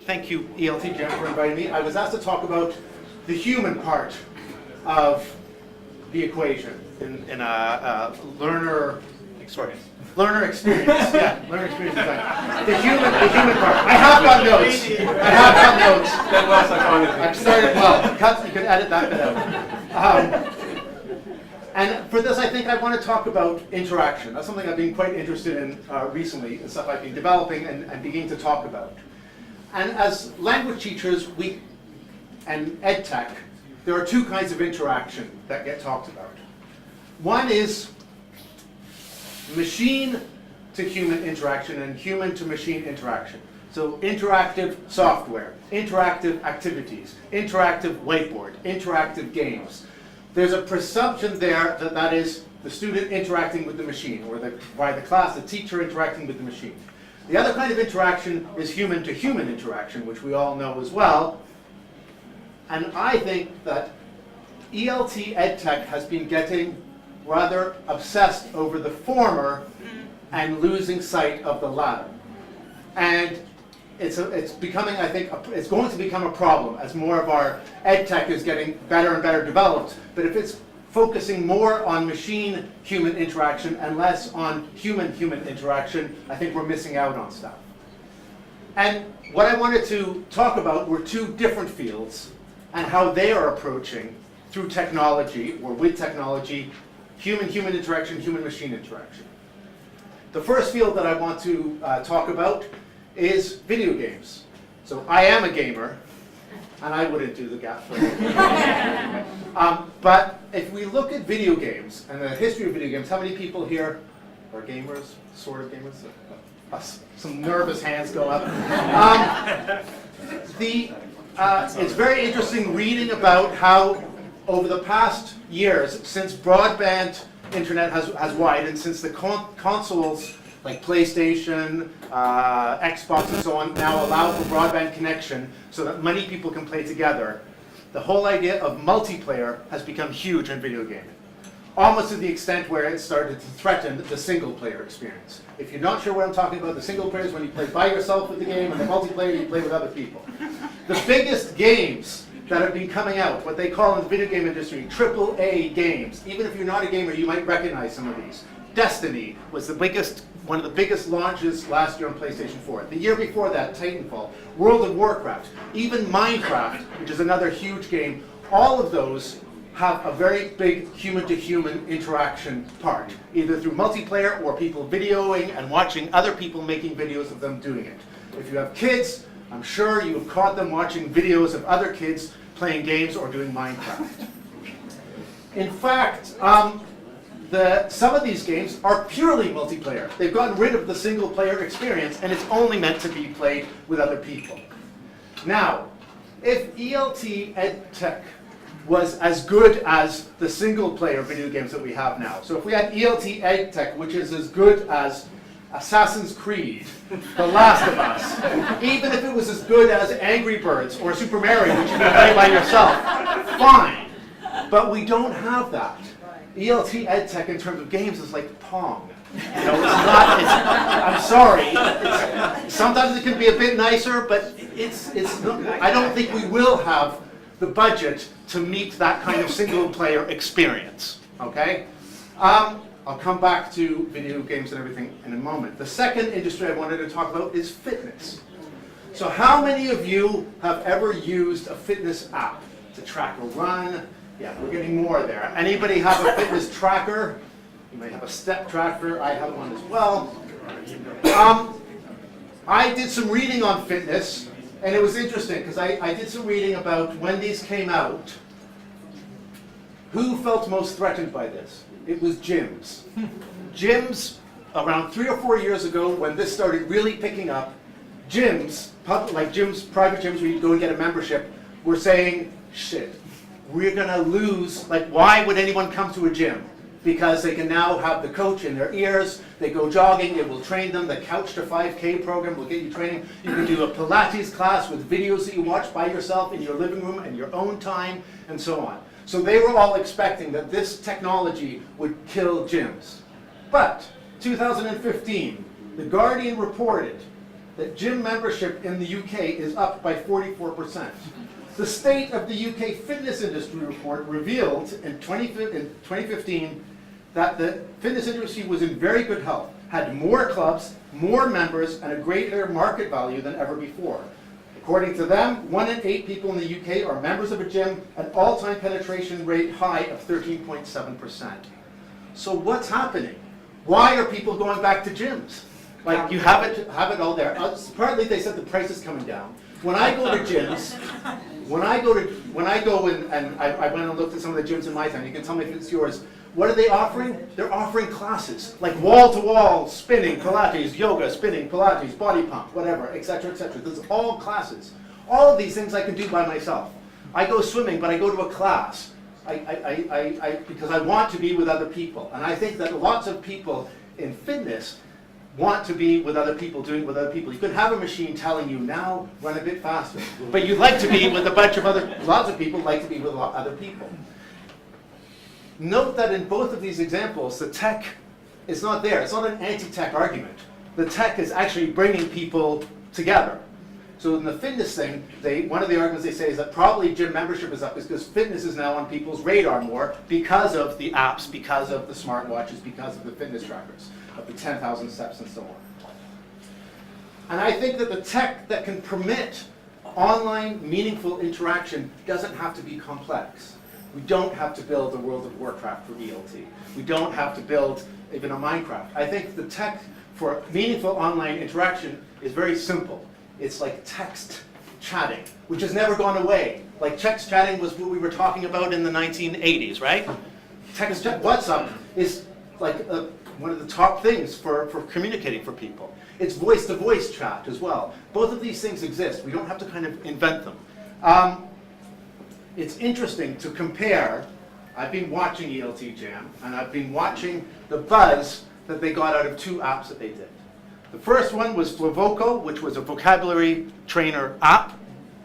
Thank you, ELTjam, for inviting me. I was asked to talk about the human part of the equation in a learner experience. Yeah, learner experience design. The human part. I have got notes. That was psychology. I've started well. You could edit that bit out. And for this, I think I want to talk about interaction. That's something I've been quite interested in recently, and stuff I've been developing and beginning to talk about. And as language teachers, and ed tech, there are two kinds of interaction that get talked about. One is machine to human interaction and human to machine interaction. So interactive software, interactive activities, interactive whiteboard, interactive games. There's a presumption there that that is the student interacting with the machine, or by the class, the teacher interacting with the machine. The other kind of interaction is human to human interaction, which we all know as well. And I think that ELT EdTech has been getting rather obsessed over the former and losing sight of the latter. And it's becoming, I think, it's going to become a problem as more of our EdTech is getting better and better developed. But if it's focusing more on machine-human interaction and less on human-human interaction, I think we're missing out on stuff. And what I wanted to talk about were two different fields and how they are approaching, through technology, or with technology, human-human interaction, human-machine interaction. The first field that I want to talk about is video games. So I am a gamer, and I wouldn't do the gap for you. But if we look at video games and the history of video games, how many people here are gamers, sort of gamers? Some nervous hands go up. It's very interesting reading about how over the past years, since broadband internet has widened, since the consoles like PlayStation, Xbox, and so on now allow for broadband connection so that many people can play together, the whole idea of multiplayer has become huge in video gaming. Almost to the extent where it started to threaten the single-player experience. If you're not sure what I'm talking about, the single player is when you play by yourself with the game, and the multiplayer you play with other people. The biggest games that have been coming out, what they call in the video game industry, AAA games. Even if you're not a gamer, you might recognize some of these. Destiny was one of the biggest launches last year on PlayStation 4. The year before that, Titanfall, World of Warcraft, even Minecraft, which is another huge game. All of those have a very big human-to-human interaction part, either through multiplayer or people videoing and watching other people making videos of them doing it. If you have kids, I'm sure you have caught them watching videos of other kids playing games or doing Minecraft. In fact, some of these games are purely multiplayer. They've gotten rid of the single-player experience, and it's only meant to be played with other people. Now, if ELT EdTech was as good as the single-player video games that we have now, so if we had ELT EdTech, which is as good as Assassin's Creed, The Last of Us, even if it was as good as Angry Birds or Super Mario, which you can play by yourself, fine. But we don't have that. ELT EdTech in terms of games is like Pong. You know, I'm sorry. Sometimes it can be a bit nicer, but I don't think we will have the budget to meet that kind of single-player experience. Okay? I'll come back to video games and everything in a moment. The second industry I wanted to talk about is fitness. So how many of you have ever used a fitness app to track a run? Yeah, we're getting more there. Anybody have a fitness tracker? You might have a step tracker. I have one as well. I did some reading on fitness, and it was interesting because I did some reading about when these came out. Who felt most threatened by this? It was gyms. Gyms, around 3 or 4 years ago, when this started really picking up, gyms, like gyms, private gyms where you go and get a membership, were saying, shit, we're going to lose, like, why would anyone come to a gym? Because they can now have the coach in their ears, they go jogging, it will train them, the Couch to 5K program will get you training. You can do a Pilates class with videos that you watch by yourself in your living room in your own time, and so on. So they were all expecting that this technology would kill gyms. But 2015, The Guardian reported that gym membership in the UK is up by 44%. The State of the UK Fitness Industry Report revealed in 2015 that the fitness industry was in very good health, had more clubs, more members, and a greater market value than ever before. According to them, 1 in 8 people in the UK are members of a gym, an all-time penetration rate high of 13.7%. So what's happening? Why are people going back to gyms? Like, you have it all there. Partly they said the price is coming down. When I go to gyms, when I go and I went and looked at some of the gyms in my town, you can tell me if it's yours. What are they offering? They're offering classes, like wall-to-wall spinning, Pilates, yoga, spinning, Pilates, body pump, whatever, etc., etc. There's all classes. All of these things I can do by myself. I go swimming, but I go to a class because I want to be with other people. And I think that lots of people in fitness want to be with other people, doing it with other people. You could have a machine telling you, now run a bit faster. But you'd like to be with a bunch of lots of people like to be with other people. Note that in both of these examples, the tech is not there. It's not an anti-tech argument. The tech is actually bringing people together. So in the fitness thing, one of the arguments they say is that probably gym membership is up is because fitness is now on people's radar more because of the apps, because of the smartwatches, because of the fitness trackers, of the 10,000 steps and so on. And I think that the tech that can permit online meaningful interaction doesn't have to be complex. We don't have to build a World of Warcraft for ELT. We don't have to build even a Minecraft. I think the tech for meaningful online interaction is very simple. It's like text chatting, which has never gone away. Like text chatting was what we were talking about in the 1980s, right? Text chat, WhatsApp is like one of the top things for communicating for people. It's voice-to-voice chat as well. Both of these things exist. We don't have to kind of invent them. It's interesting to compare. I've been watching ELTjam, and I've been watching the buzz that they got out of 2 apps that they did. The first one was Flavoco, which was a vocabulary trainer app,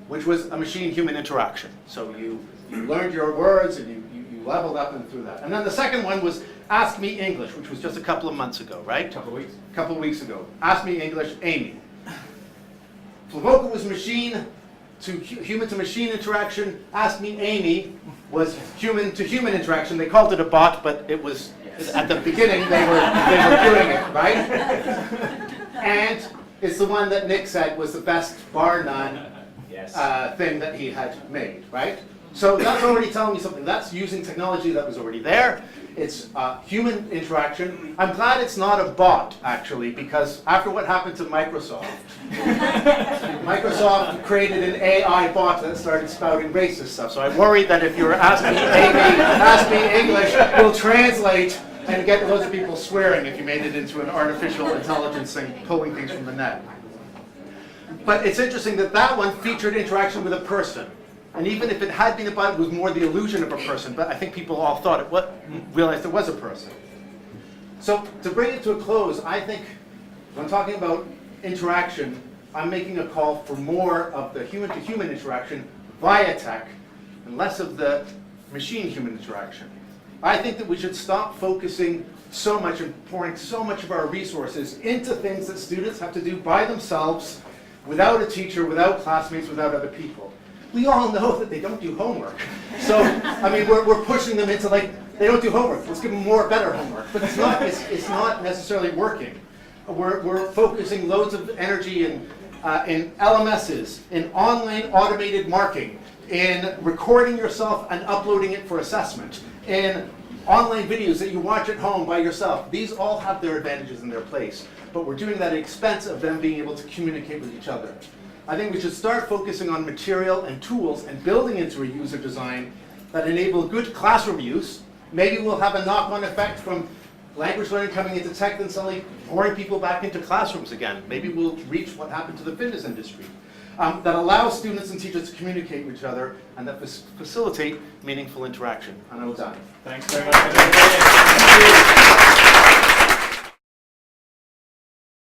which was a machine-human interaction. So you learned your words, and you leveled up and through that. And then the second one was Ask Me English, which was just a couple of months ago, right? Couple weeks. Couple of weeks ago. Ask Me English, Amy. Flavoco was machine to human to machine interaction. Ask Me Amy was human to human interaction. They called it a bot, but it was, at the beginning, they were doing it, right? And it's the one that Nick said was the best, bar none, thing that he had made, right? So that's already telling me something. That's using technology that was already there. It's human interaction. I'm glad it's not a bot, actually, because after what happened to Microsoft, Microsoft created an AI bot that started spouting racist stuff. So I worry that if you're asking Amy, Ask Me English, will translate and get loads of people swearing if you made it into an artificial intelligence thing, pulling things from the net. But it's interesting that that one featured interaction with a person. And even if it had been a bot, it was more the illusion of a person. But I think people all thought realized it was a person. So to bring it to a close, I think when talking about interaction, I'm making a call for more of the human-to-human interaction via tech and less of the machine-human interaction. I think that we should stop focusing so much and pouring so much of our resources into things that students have to do by themselves, without a teacher, without classmates, without other people. We all know that they don't do homework. So, I mean, we're pushing them into like, they don't do homework. Let's give them better homework. But it's not necessarily working. We're focusing loads of energy in LMSs, in online automated marking, in recording yourself and uploading it for assessment, in online videos that you watch at home by yourself. These all have their advantages in their place, but we're doing that at the expense of them being able to communicate with each other. I think we should start focusing on material and tools and building into a user design that enable good classroom use. Maybe we'll have a knock-on effect from language learning coming into tech and suddenly pouring people back into classrooms again. Maybe we'll reach what happened to the fitness industry. That allows students and teachers to communicate with each other and that facilitate meaningful interaction. And I'm done. Thanks very much.